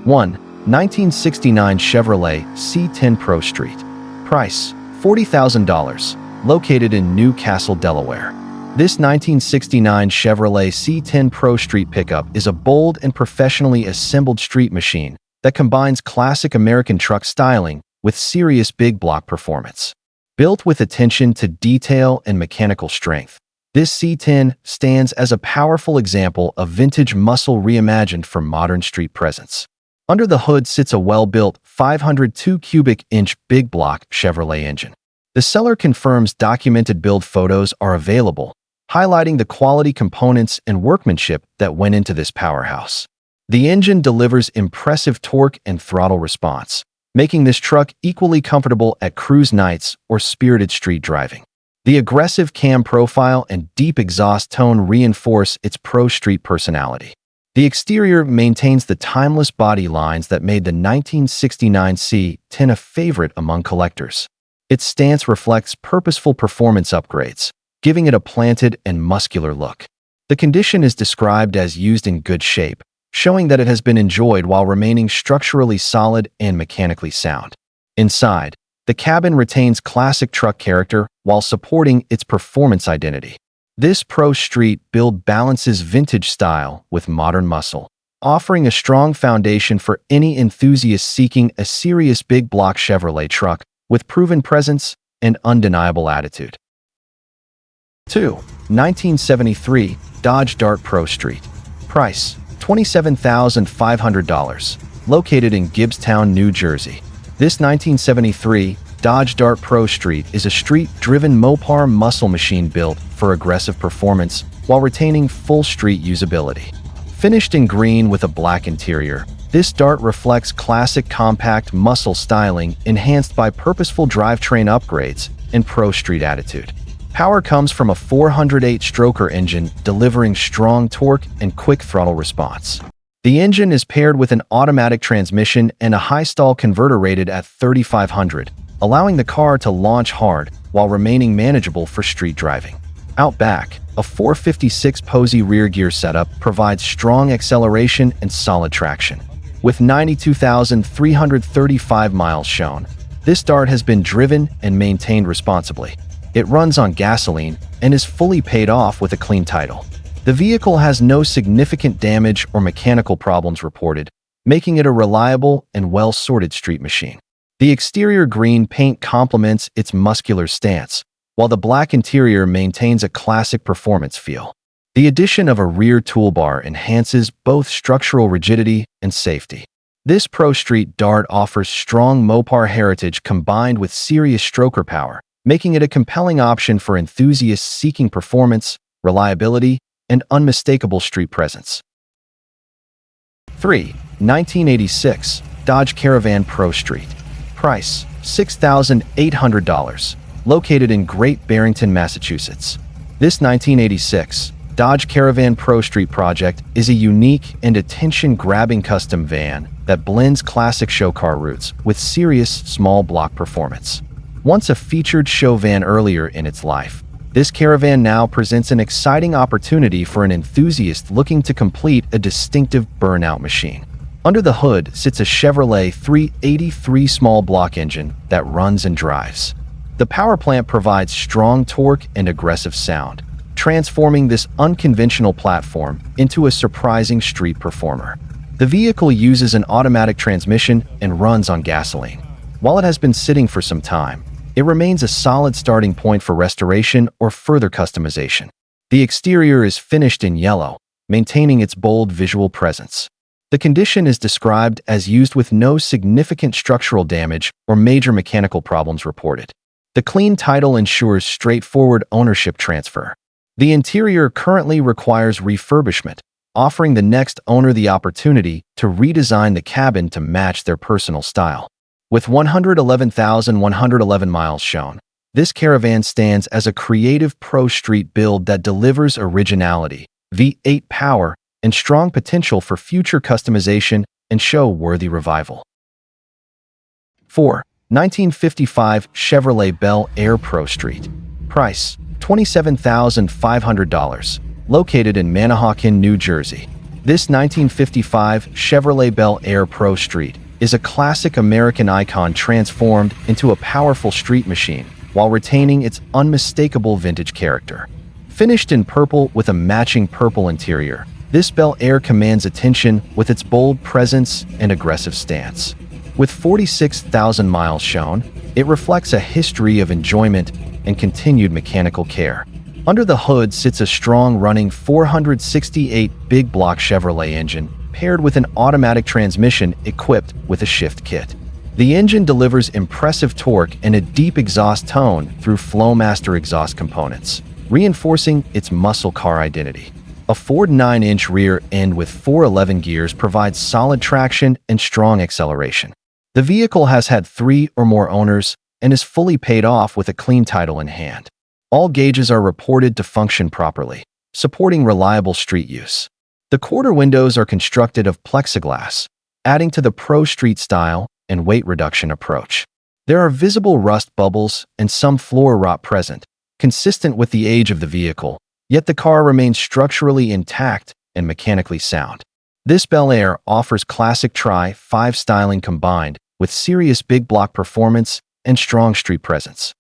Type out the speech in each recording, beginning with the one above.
1. 1969 Chevrolet C10 Pro Street. Price: $40,000. Located in New Castle, Delaware. This 1969 Chevrolet C10 Pro Street pickup is a bold and professionally assembled street machine that combines classic American truck styling with serious big block performance. Built with attention to detail and mechanical strength, this C10 stands as a powerful example of vintage muscle reimagined for modern street presence. Under the hood sits a well-built 502 cubic inch big block Chevrolet engine. The seller confirms documented build photos are available, highlighting the quality components and workmanship that went into this powerhouse. The engine delivers impressive torque and throttle response, making this truck equally comfortable at cruise nights or spirited street driving. The aggressive cam profile and deep exhaust tone reinforce its pro street personality. The exterior maintains the timeless body lines that made the 1969 C10 a favorite among collectors. Its stance reflects purposeful performance upgrades, giving it a planted and muscular look. The condition is described as used in good shape, showing that it has been enjoyed while remaining structurally solid and mechanically sound. Inside, the cabin retains classic truck character while supporting its performance identity. This Pro Street build balances vintage style with modern muscle, offering a strong foundation for any enthusiast seeking a serious big block Chevrolet truck with proven presence and undeniable attitude. 2. 1973 Dodge Dart Pro Street. Price: $27,500. Located in Gibbstown, New Jersey. This 1973 Dodge Dart Pro Street is a street-driven Mopar muscle machine built for aggressive performance while retaining full street usability. Finished in green with a black interior, this Dart reflects classic compact muscle styling enhanced by purposeful drivetrain upgrades and pro street attitude. Power comes from a 408-stroker engine delivering strong torque and quick throttle response. The engine is paired with an automatic transmission and a high stall converter rated at 3,500, allowing the car to launch hard while remaining manageable for street driving. Out back, a 456 Posey rear gear setup provides strong acceleration and solid traction. With 92,335 miles shown, this Dart has been driven and maintained responsibly. It runs on gasoline and is fully paid off with a clean title. The vehicle has no significant damage or mechanical problems reported, making it a reliable and well-sorted street machine. The exterior green paint complements its muscular stance, while the black interior maintains a classic performance feel. The addition of a rear toolbar enhances both structural rigidity and safety. This Pro Street Dart offers strong Mopar heritage combined with serious stroker power, making it a compelling option for enthusiasts seeking performance, reliability, and unmistakable street presence. 3. 1986 Dodge Caravan Pro Street. Price: $6,800. Located in Great Barrington, Massachusetts. This 1986 Dodge Caravan Pro Street project is a unique and attention-grabbing custom van that blends classic show car roots with serious small block performance. Once a featured show van earlier in its life, this Caravan now presents an exciting opportunity for an enthusiast looking to complete a distinctive burnout machine. Under the hood sits a Chevrolet 383 small block engine that runs and drives. The power plant provides strong torque and aggressive sound, transforming this unconventional platform into a surprising street performer. The vehicle uses an automatic transmission and runs on gasoline. While it has been sitting for some time, it remains a solid starting point for restoration or further customization. The exterior is finished in yellow, maintaining its bold visual presence. The condition is described as used with no significant structural damage or major mechanical problems reported. The clean title ensures straightforward ownership transfer. The interior currently requires refurbishment, offering the next owner the opportunity to redesign the cabin to match their personal style. With 111,111 miles shown, this Caravan stands as a creative Pro Street build that delivers originality, V8 power, and strong potential for future customization and show-worthy revival. 4. 1955 Chevrolet Bel Air Pro Street. Price: $27,500. Located in Manahawkin, New Jersey. This 1955 Chevrolet Bel Air Pro Street is a classic American icon transformed into a powerful street machine while retaining its unmistakable vintage character. Finished in purple with a matching purple interior, this Bel Air commands attention with its bold presence and aggressive stance. With 46,000 miles shown, it reflects a history of enjoyment and continued mechanical care. Under the hood sits a strong-running 468 big block Chevrolet engine paired with an automatic transmission equipped with a shift kit. The engine delivers impressive torque and a deep exhaust tone through Flowmaster exhaust components, reinforcing its muscle car identity. A Ford 9-inch rear end with 411 gears provides solid traction and strong acceleration. The vehicle has had 3 or more owners and is fully paid off with a clean title in hand. All gauges are reported to function properly, supporting reliable street use. The quarter windows are constructed of plexiglass, adding to the Pro Street style and weight reduction approach. There are visible rust bubbles and some floor rot present, consistent with the age of the vehicle, yet the car remains structurally intact and mechanically sound. This Bel Air offers classic Tri-5 styling combined with serious big block performance and strong street presence.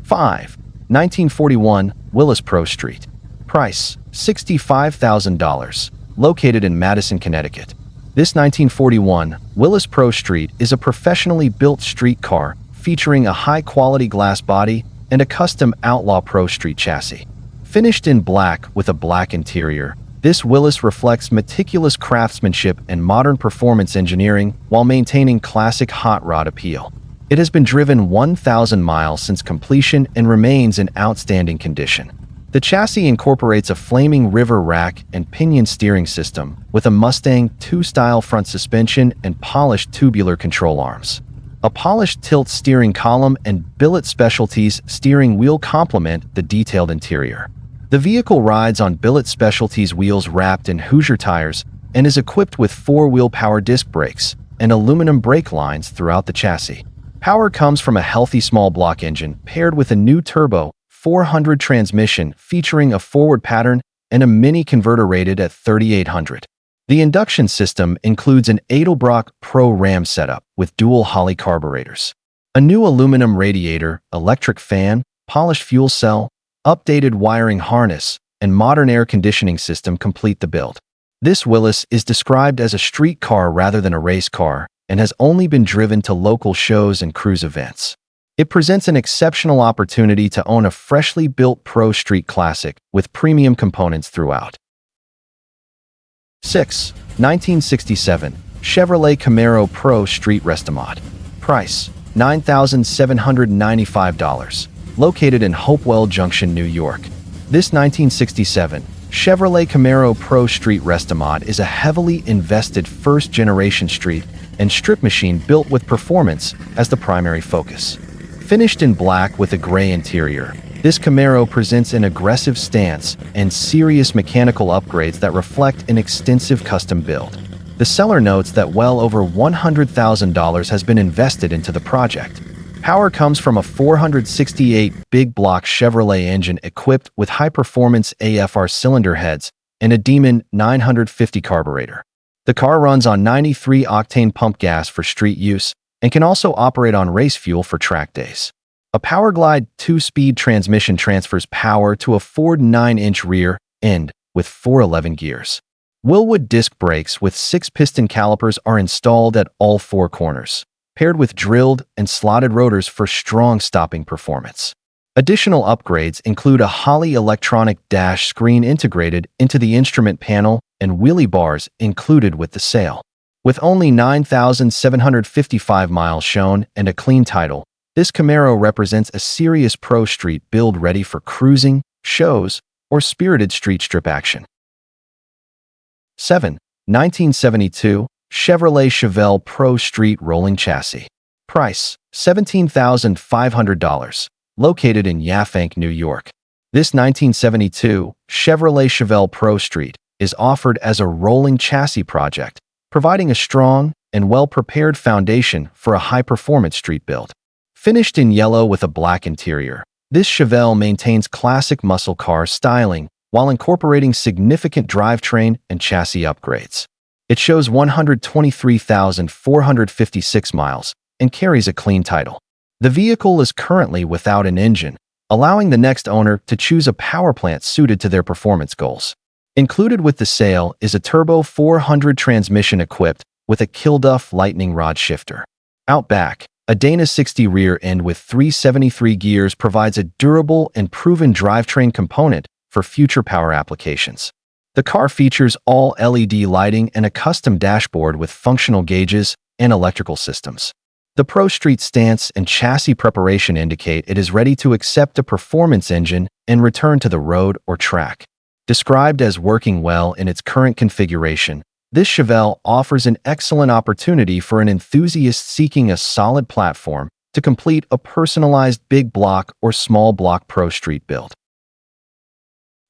5. 1941 Willis Pro Street. Price: $65,000. Located in Madison, Connecticut. This 1941 Willis Pro Street is a professionally built street car featuring a high-quality glass body and a custom Outlaw Pro Street chassis. Finished in black with a black interior, this Willis reflects meticulous craftsmanship and modern performance engineering while maintaining classic hot rod appeal. It has been driven 1,000 miles since completion and remains in outstanding condition. The chassis incorporates a flaming river rack and pinion steering system with a Mustang II style front suspension and polished tubular control arms. A polished tilt steering column and billet specialties steering wheel complement the detailed interior. The vehicle rides on billet specialties wheels wrapped in Hoosier tires and is equipped with 4-wheel power disc brakes and aluminum brake lines throughout the chassis. Power comes from a healthy small block engine paired with a new turbo 400 transmission featuring a forward pattern and a mini converter rated at 3,800. The induction system includes an Edelbrock Pro Ram setup with dual Holley carburetors. A new aluminum radiator, electric fan, polished fuel cell, updated wiring harness, and modern air conditioning system complete the build. This Willis is described as a street car rather than a race car and has only been driven to local shows and cruise events. It presents an exceptional opportunity to own a freshly built Pro Street classic with premium components throughout. 6. 1967 Chevrolet Camaro Pro Street Restomod. Price: $9,795. Located in Hopewell Junction, New York. This 1967 Chevrolet Camaro Pro Street Restomod is a heavily invested first-generation street and strip machine built with performance as the primary focus. Finished in black with a gray interior, this Camaro presents an aggressive stance and serious mechanical upgrades that reflect an extensive custom build. The seller notes that well over $100,000 has been invested into the project. Power comes from a 468 big block Chevrolet engine equipped with high-performance AFR cylinder heads and a Demon 950 carburetor. The car runs on 93-octane pump gas for street use and can also operate on race fuel for track days. A Powerglide 2-speed transmission transfers power to a Ford 9-inch rear end with 411 gears. Willwood disc brakes with 6-piston calipers are installed at all 4 corners, paired with drilled and slotted rotors for strong stopping performance. Additional upgrades include a Holley electronic dash screen integrated into the instrument panel and wheelie bars included with the sale. With only 9,755 miles shown and a clean title, this Camaro represents a serious Pro Street build ready for cruising, shows, or spirited street strip action. 7. 1972 Chevrolet Chevelle Pro Street Rolling Chassis. Price: $17,500. Located in Yaphank, New York. This 1972 Chevrolet Chevelle Pro Street is offered as a rolling chassis project, providing a strong and well-prepared foundation for a high-performance street build. Finished in yellow with a black interior, this Chevelle maintains classic muscle car styling while incorporating significant drivetrain and chassis upgrades. It shows 123,456 miles and carries a clean title. The vehicle is currently without an engine, allowing the next owner to choose a power plant suited to their performance goals. Included with the sale is a turbo 400 transmission equipped with a Kilduff lightning rod shifter. Out back, a Dana 60 rear end with 373 gears provides a durable and proven drivetrain component for future power applications. The car features all LED lighting and a custom dashboard with functional gauges and electrical systems. The Pro Street stance and chassis preparation indicate it is ready to accept a performance engine and return to the road or track. Described as working well in its current configuration, this Chevelle offers an excellent opportunity for an enthusiast seeking a solid platform to complete a personalized big block or small block Pro Street build.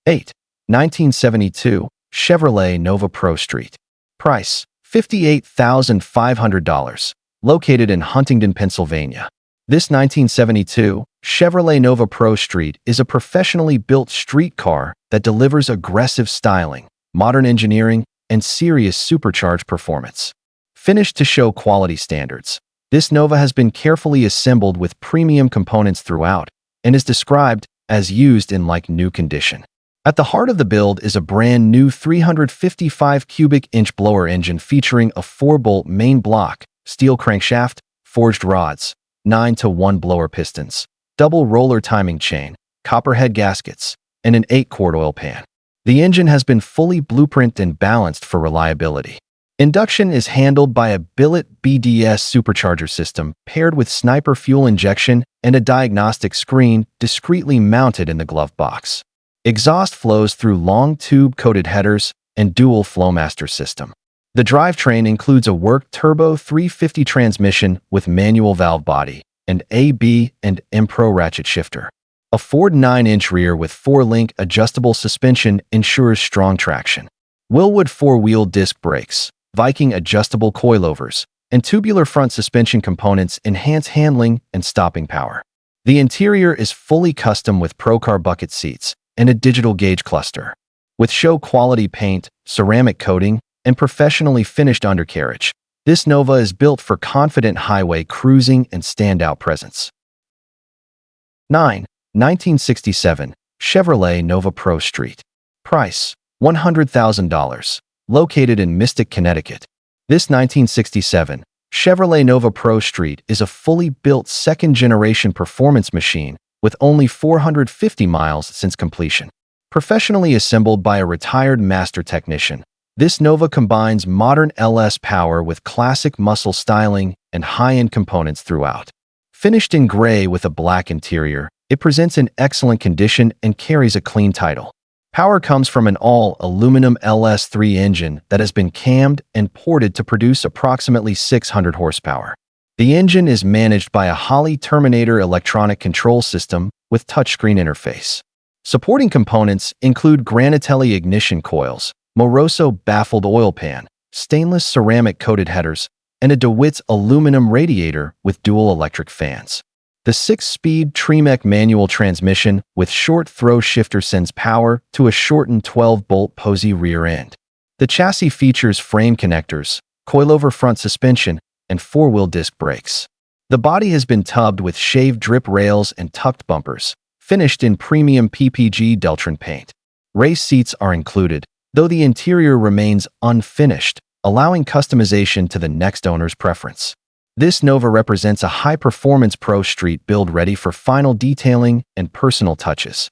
8. 1972 Chevrolet Nova Pro Street. Price: $58,500. Located in Huntington, Pennsylvania. This 1972 Chevrolet Nova Pro Street is a professionally built street car that delivers aggressive styling, modern engineering, and serious supercharged performance. Finished to show quality standards, this Nova has been carefully assembled with premium components throughout and is described as used in like new condition. At the heart of the build is a brand new 355 cubic inch blower engine featuring a 4-bolt main block, steel crankshaft, forged rods, 9-to-1 blower pistons, double roller timing chain, copper head gaskets, and an 8-quart oil pan. The engine has been fully blueprinted and balanced for reliability. Induction is handled by a billet BDS supercharger system paired with sniper fuel injection and a diagnostic screen discreetly mounted in the glove box. Exhaust flows through long tube-coated headers and dual Flowmaster system. The drivetrain includes a work turbo 350 transmission with manual valve body and AB and M Pro ratchet shifter. A Ford 9-inch rear with 4-link adjustable suspension ensures strong traction. Willwood 4-wheel disc brakes, Viking adjustable coilovers, and tubular front suspension components enhance handling and stopping power. The interior is fully custom with Procar bucket seats and a digital gauge cluster. With show-quality paint, ceramic coating, and professionally finished undercarriage, this Nova is built for confident highway cruising and standout presence. 9. 1967 Chevrolet Nova Pro Street. Price: $100,000. Located in Mystic, Connecticut. This 1967 Chevrolet Nova Pro Street is a fully built second-generation performance machine with only 450 miles since completion. Professionally assembled by a retired master technician, this Nova combines modern LS power with classic muscle styling and high-end components throughout. Finished in gray with a black interior, it presents in excellent condition and carries a clean title. Power comes from an all-aluminum LS3 engine that has been cammed and ported to produce approximately 600 horsepower. The engine is managed by a Holley Terminator electronic control system with touchscreen interface. Supporting components include Granatelli ignition coils, Moroso baffled oil pan, stainless ceramic coated headers, and a DeWitt's aluminum radiator with dual electric fans. The 6-speed Tremec manual transmission with short throw shifter sends power to a shortened 12-bolt Posey rear end. The chassis features frame connectors, coilover front suspension, and 4-wheel disc brakes. The body has been tubbed with shaved drip rails and tucked bumpers, finished in premium PPG Deltron paint. Race seats are included, though the interior remains unfinished, allowing customization to the next owner's preference. This Nova represents a high-performance Pro Street build ready for final detailing and personal touches.